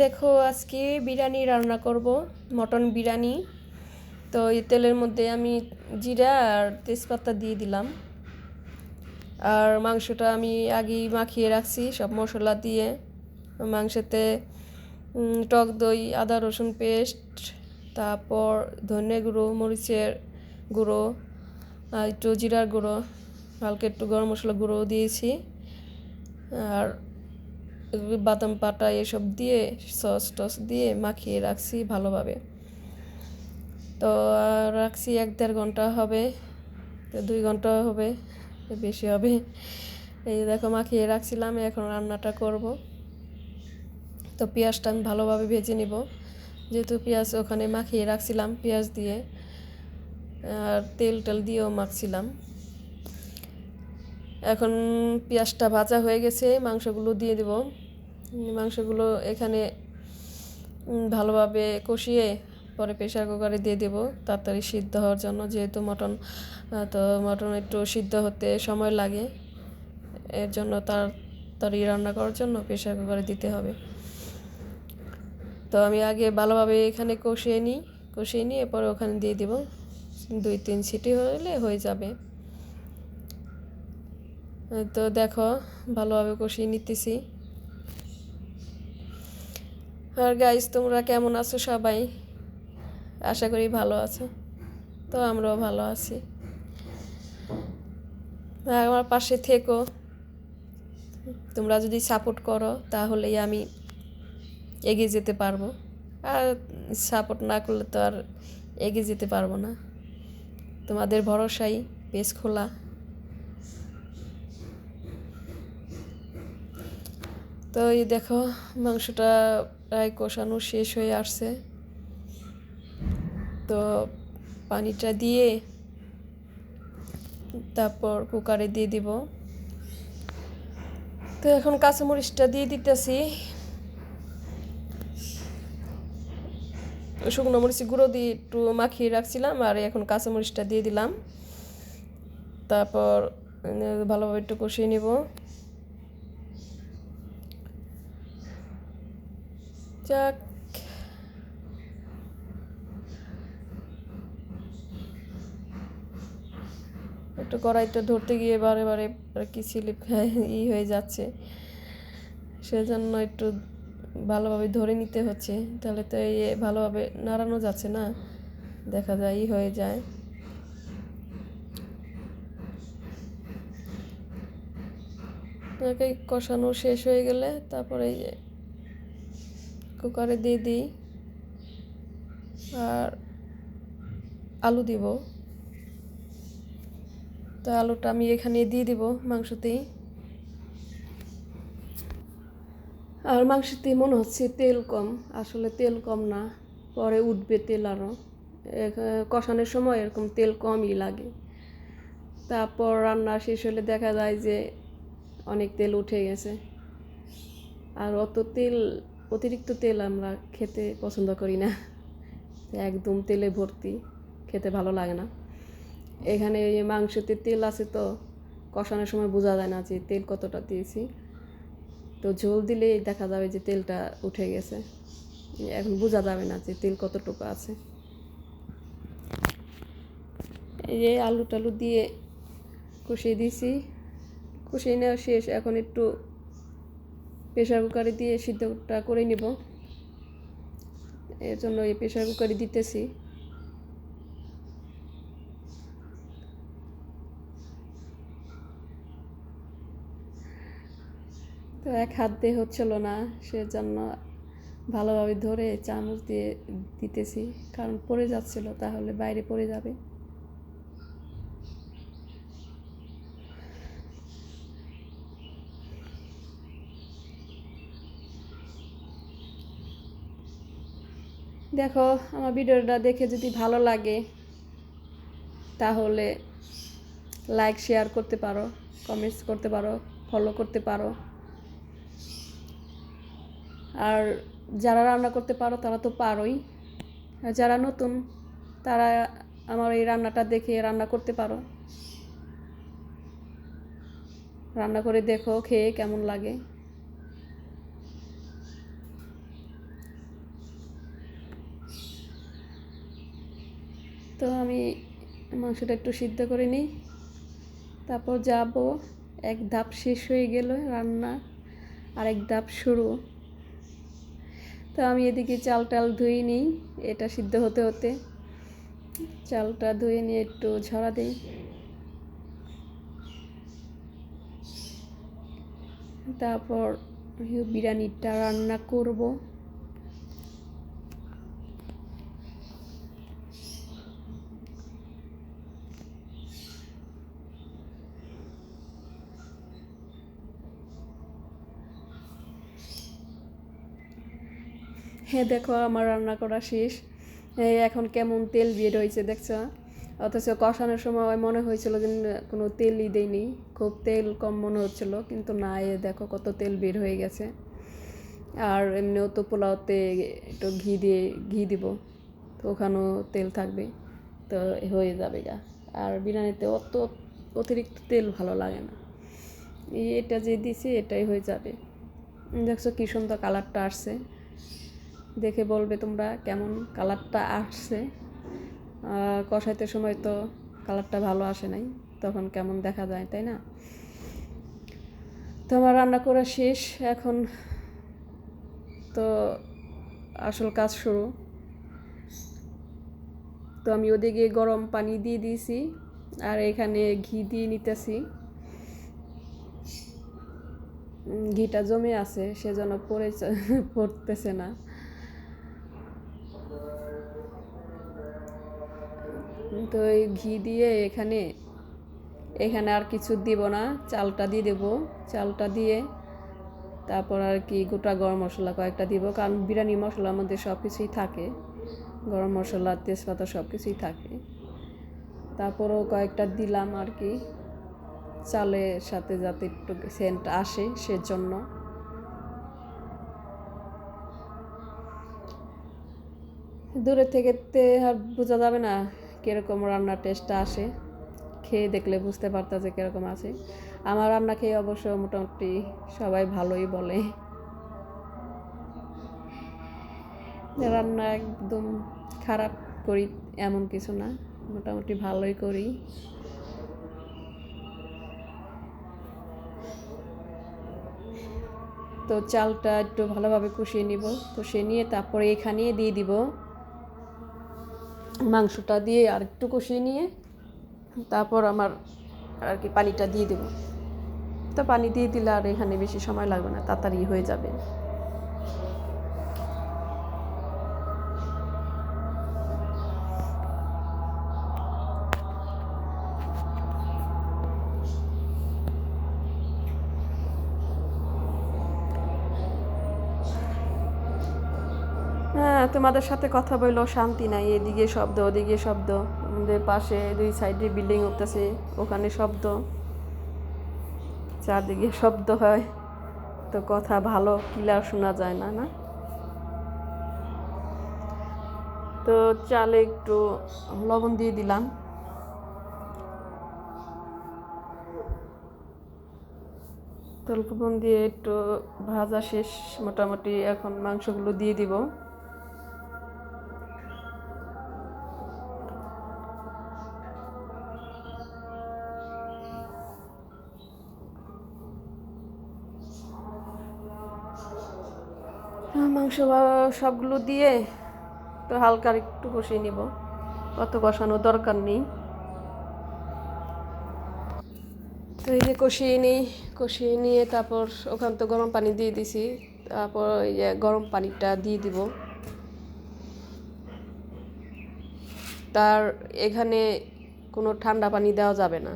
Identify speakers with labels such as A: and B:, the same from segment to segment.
A: দেখো আজকে বিরিয়ানি রান্না করব, মটন বিরিয়ানি। তো এই তেলের মধ্যে আমি জিরা আর তেজপাতা দিয়ে দিলাম। আর মাংসটা আমি আগেই মাখিয়ে রাখছি সব মশলা দিয়ে। মাংসতে টক দই, আদা রসুন পেস্ট, তারপর ধনে গুঁড়ো, মরিচের গুঁড়ো, আর একটু জিরার গুঁড়ো, হালকা একটু গরম মশলা গুঁড়ো দিয়েছি। আর বাদাম পাটা এসব দিয়ে সস টস দিয়ে মাখিয়ে রাখছি ভালোভাবে। তো রাখছি 1-1.5 ঘন্টা হবে, তো 2 ঘন্টা হবে, বেশি হবে। এই দেখো মাখিয়ে রাখছিলাম, এখন রান্নাটা করব। তো পেঁয়াজটা আমি ভালোভাবে ভেজে নিব, যেহেতু পেঁয়াজ ওখানে মাখিয়ে রাখছিলাম পেঁয়াজ দিয়ে, আর তেল টেল দিয়েও মাখছিলাম। এখন পেঁয়াজটা ভাজা হয়ে গেছে, মাংসগুলো দিয়ে দেব। মাংসগুলো এখানে ভালোভাবে কষিয়ে পরে প্রেসার কুকারে দিয়ে দেবো তাড়াতাড়ি সিদ্ধ হওয়ার জন্য, যেহেতু মটন, তো মটন একটু সিদ্ধ হতে সময় লাগে, এর জন্য তাড়াতাড়ি রান্না করার জন্য প্রেসার কুকারে দিতে হবে। তো আমি আগে ভালোভাবে এখানে কষিয়ে নিয়ে এরপরে ওখানে দিয়ে দেবো। 2-3 সিটি হলে হয়ে যাবে। তো দেখো ভালোভাবে কষিয়ে নিতেছি। আর গাইস, তোমরা কেমন আছো সবাই? আশা করি ভালো আছো। তো আমরাও ভালো আছি। আমার পাশে থেকো, তোমরা যদি সাপোর্ট করো তাহলেই আমি এগিয়ে যেতে পারবো। আর সাপোর্ট না করলে তো আর এগিয়ে যেতে পারবো না। তোমাদের ভরসাই পেজ খোলা। তো এই দেখো মাংসটা প্রায় কষানো শেষ হয়ে আসছে। তো পানিটা দিয়ে তারপর কুকারে দিয়ে দিব। তো এখন কাঁচামরিচটা দিয়ে দিতেছি, শুকনো মরিচ গুঁড়ো দিয়ে একটু মাখিয়ে রাখছিলাম, আর এখন কাঁচামরিচটা দিয়ে দিলাম। তারপর ভালোভাবে একটু কষিয়ে নিব। যাক, একটু কড়াইটা ধরতে গিয়ে বারে বারে কি স্লিপ হয়ে যাচ্ছে, সেজন্য একটু ভালোভাবে ধরে নিতে হচ্ছে, তাহলে তো এই ভালোভাবে নাড়ানো যাচ্ছে না, দেখা যায় হয়ে যায়। ওকে কষানো শেষ হয়ে গেলে তারপরে কুকারে দিয়ে দিই, আর আলু দিব। তো আলুটা আমি এখানে দিয়ে দিব মাংসতেই। আর মাংসতে মনে হচ্ছে তেল কম, আসলে তেল কম না, পরে উঠবে তেল আরও। কষানোর সময় এরকম তেল কমই লাগে, তারপর রান্না শেষ হলে দেখা যায় যে অনেক তেল উঠে গেছে। আর অতিরিক্ত তেল আমরা খেতে পছন্দ করি না, একদম তেলে ভর্তি খেতে ভালো লাগে না। এখানে মাংসতে তেল আছে, তো কষানোর সময় বোঝা যায় না যে তেল কতটা দিয়েছি। তো ঝোল দিলেই দেখা যাবে যে তেলটা উঠে গেছে, এখন বোঝা যাবে না যে তেল কতটুকু আছে। এই যে আলু টালু দিয়ে কষিয়ে দিয়েছি, কষিয়ে নেওয়া শেষ। এখন একটু প্রেসার কুকারে দিয়ে সিদ্ধটা করে নিব, এর জন্য এই প্রেসার কুকারে দিতেছি। তো এক হাত দিয়ে হচ্ছিল না, সেজন্য ভালোভাবে ধরে চামচ দিয়ে দিতেছি, কারণ পড়ে যাচ্ছিল, তাহলে বাইরে পড়ে যাবে। দেখো আমার ভিডিওটা দেখে যদি ভালো লাগে তাহলে লাইক শেয়ার করতে পারো, কমেন্টস করতে পারো, ফলো করতে পারো। আর যারা রান্না করতে পারো তারা তো পারোই, আর যারা নতুন তারা আমার এই রান্নাটা দেখে রান্না করতে পারো। রান্না করে দেখো, খেয়ে কেমন লাগে। তো আমি মাংসটা একটু সিদ্ধ করে নিই, তারপর যাব। এক ধাপ শেষ হয়ে গেল রান্না, আরেক ধাপ শুরু। তো আমি এদিকে চাল টাল ধুয়ে নিই, এটা সিদ্ধ হতে হতে চালটা ধুয়ে নিয়ে একটু ঝরা দিই। তারপর বিরিয়ানিটা রান্না করব। হ্যাঁ, দেখো আমার রান্না করা শেষ। এখন কেমন তেল বের হয়েছে দেখছো, অথচ কষানোর সময় মনে হয়েছিল যে কোনো তেলই দেয়নি, খুব তেল কম মনে হচ্ছিল, কিন্তু না, দেখো কত তেল বের হয়ে গেছে। আর এমনিও তো পোলাওতে একটু ঘি দিব, তো ওখানেও তেল থাকবে, তো হয়ে যাবে গা। আর বিরিয়ানিতে অত অতিরিক্ত তেল ভালো লাগে না, এটা যে দিছি এটাই হয়ে যাবে। দেখছো কি সুন্দর কালারটা আসছে, দেখে বলবে তোমরা কেমন কালারটা আসছে। কষাইতে সময় তো কালারটা ভালো আসে নাই, তখন কেমন দেখা যায়, তাই না? তো আমার রান্না করা শেষ, এখন তো আসল কাজ শুরু। তো আমি ওদিকে গরম পানি দিয়ে দিয়েছি, আর এখানে ঘি দিয়ে নিতেছি। ঘিটা জমে আছে, সেজন্য পড়তেছে না। তো এই ঘি দিয়ে এখানে আর কিছু দিব না, চালটা দিয়ে দেবো। চালটা দিয়ে তারপর আর কি গোটা গরম মশলা কয়েকটা দিব, কারণ বিরিয়ানি মশলার মধ্যে সব কিছুই থাকে, গরম মশলা তেজপাতা সব কিছুই থাকে। তারপরও কয়েকটা দিলাম আর কি, চালের সাথে যাতে একটু সেন্ট আসে সেজন্য। দূরে থেকে আর বোঝা যাবে না কীরকম রান্নার টেস্টটা আসে, খেয়ে দেখলে বুঝতে পারতা যে কীরকম আছে। আমার রান্না খেয়ে অবশ্য মোটামুটি সবাই ভালোই বলে। রান্না একদম খারাপ করি এমন কিছু না, মোটামুটি ভালোই করি। তো চালটা একটু ভালোভাবে কষিয়ে নিব, কষিয়ে নিয়ে তারপরে এখানে দিয়ে দিব মাংসটা, দিয়ে আর একটু কষিয়ে নিয়ে তারপর আমার আর কি পানিটা দিয়ে দেব। তো পানি দিয়ে দিলে আর এখানে বেশি সময় লাগবে না, তাড়াতাড়ি হয়ে যাবে। হ্যাঁ, তোমাদের সাথে কথা বললেও শান্তি নাই, এদিকে শব্দ ওদিকে শব্দ, আমাদের পাশে দুই সাইডে বিল্ডিং উঠতেছে, ওখানে শব্দ, চারদিকে শব্দ হয়, তো কথা ভালো ক্লিয়ার শোনা যায় না। না, তো চালে একটু লবণ দিয়ে দিলাম। তো লবণ দিয়ে একটু ভাজা শেষ মোটামুটি, এখন মাংসগুলো দিয়ে দিব। মাংস সবগুলো দিয়ে তো হালকা একটু কষিয়ে নিব, অত কষানোর দরকার নেই। তো এই যে কষিয়ে নিয়ে তারপর ওখান তো গরম পানি দিয়ে দিছি, তারপর এই যে গরম পানিটা দিয়ে দিব। তার এখানে কোনো ঠান্ডা পানি দেওয়া যাবে না,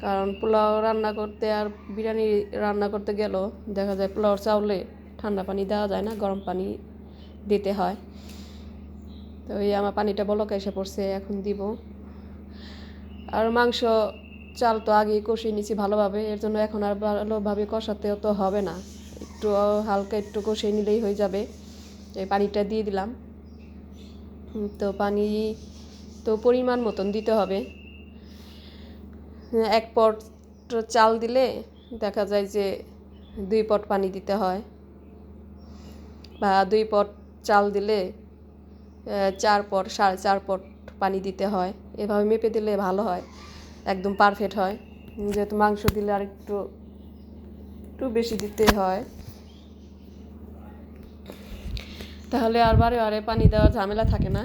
A: কারণ পোলাও রান্না করতে আর বিরিয়ানি রান্না করতে গেলেও দেখা যায় পোলাওর চাউলে ঠান্ডা পানি দেওয়া যায় না, গরম পানি দিতে হয়। তো এই আমার পানিটা বলক এসে পড়ছে, এখন দিব। আর মাংস চাল তো আগেই কষিয়ে নিয়েছি ভালোভাবে, এর জন্য এখন আর ভালোভাবে কষাতেও তো হবে না, একটু হালকা একটু কষিয়ে নিলেই হয়ে যাবে। এই পানিটা দিয়ে দিলাম। তো পানি তো পরিমাণ মতন দিতে হবে, এক পট চাল দিলে দেখা যায় যে 2 পট পানি দিতে হয়, বা 2 পট চাল দিলে 4 পট 4.5 পট পানি দিতে হয়, এভাবে মেপে দিলে ভালো হয়, একদম পারফেক্ট হয়। যেহেতু মাংস দিলে আর একটু একটু বেশি দিতে হয়, তাহলে আর বারে বারে পানি দেওয়ার ঝামেলা থাকে না।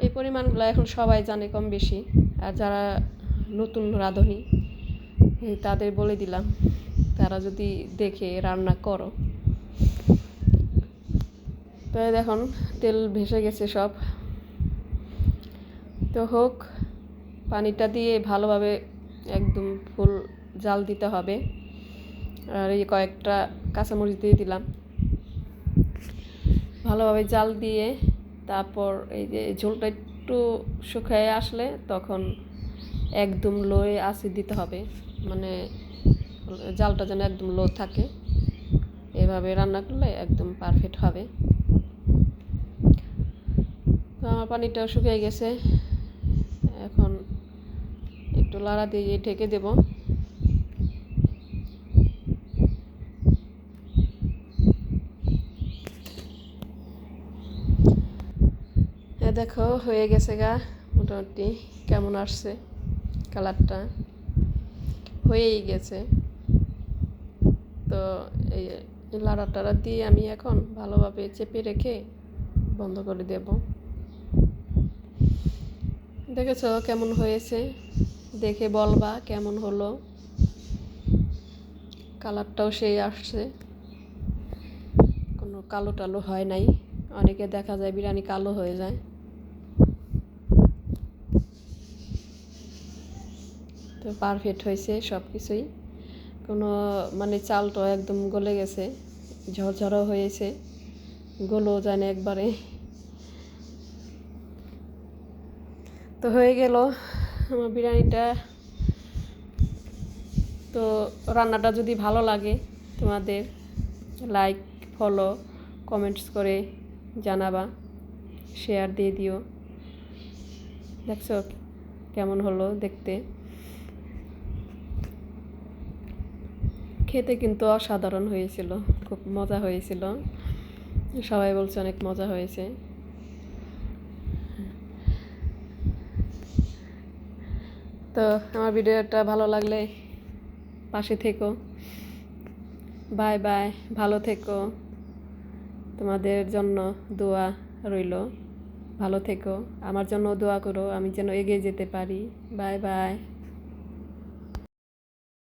A: এই পরিমাণগুলো এখন সবাই জানে কম বেশি, আর যারা নতুন রাঁধুনি তাদের বলে দিলাম, তারা যদি দেখে রান্না করো। তো দেখুন তেল ভেসে গেছে সব, তো হোক, পানিটা দিয়ে ভালোভাবে একদম ফুল জাল দিতে হবে। আর এই কয়েকটা কাঁচামরিচ দিয়ে দিলাম, ভালোভাবে জাল দিয়ে তারপর এই যে ঝোলটা একটু শুকিয়ে আসলে তখন একদম লোয়ে আঁচে দিতে হবে, মানে জালটা যেন একদম লো থাকে। এভাবে রান্না করলে একদম পারফেক্ট হবে। তো আমার পানিটাও শুকিয়ে গেছে, এখন একটু লাড়া দিয়ে ঢেকে দেব। দেখো হয়ে গেছে গা, মোটামুটি কেমন আসছে কালারটা, হয়েই গেছে। তো এই লাড়া টাড়া দিয়ে আমি এখন ভালোভাবে চেপে রেখে বন্ধ করে দেব। দেখেছো কেমন হয়েছে, দেখে বলবা কেমন হলো। কালারটাও সেই আসছে, কোনো কালো টালো হয় নাই। অনেকে দেখা যায় বিরিয়ানি কালো হয়ে যায়। তো পারফেক্ট হয়েছে সব কিছুই, কোনো মানে চালটা একদম গলে গেছে, ঝরঝরও হয়েছে, গলেও যায় না একবারে। তো হয়ে গেল আমার বিরিয়ানিটা। তো রান্নাটা যদি ভালো লাগে তোমাদের, লাইক, ফলো, কমেন্টস করে জানাবা, শেয়ার দিয়ে দিও। দেখছো কেমন হলো দেখতে, খেতে কিন্তু অসাধারণ হয়েছিল, খুব মজা হয়েছিল, সবাই বলছে অনেক মজা হয়েছে। তো আমার ভিডিওটা ভালো লাগলে পাশে থেকো। বাই বাই, ভালো থেকো, তোমাদের জন্য দোয়া রইল। ভালো থেকো, আমার জন্য দোয়া করো, আমি যেন এগিয়ে যেতে পারি। Bye bye.